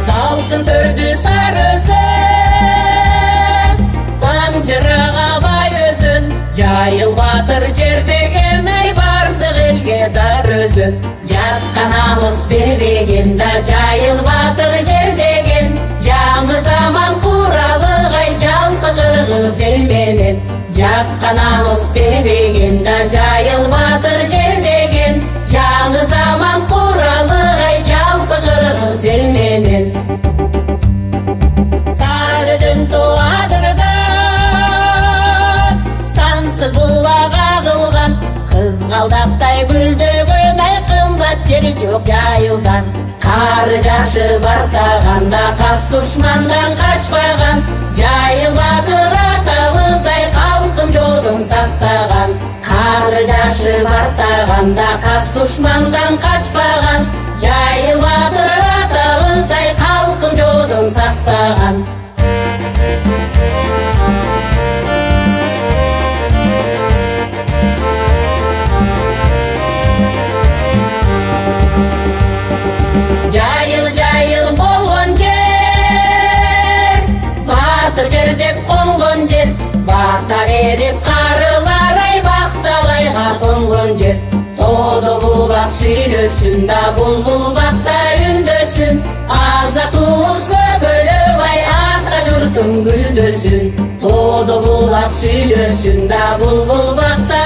Saltın tördü sarısın, sancırığa bayısın. Jayıl batır jerdegen ay bardıq elge dar özün. Жатқанамыз бербегенде жайыл батыр жердеген. Жаңы заман куралык ай жалпы кыргыз эл менен. Жатқанамыз бербегенде жайыл батыр жердеген. Жаңы заман куралык ай жалпы кыргыз эл менен. Сарыдын туадырдан сансыз булак агылган, кызгалдактай гүлдөгөн ай кымбат жер жок жайылган. Кары жашы бартаганда кас душмандан качпаган. Жайыл батыр атабыз ай калкын жодон сактаган. Кары жашы бартаганда кас душмандан качпаган. Жайыл батыр атабыз ай калкын жодон сактаган. Жайыл болгон жер, батыр жер деп конгон жер. Бата берип карылар ай бакталайга конгон жер. Тоодо булак сүйлөсүн да булбул бакта үндөсүн. Азатыбыз көкөлөп ай ата журтум гүлдөсүн. Тоодо булак сүйлөсүн да булбул бакта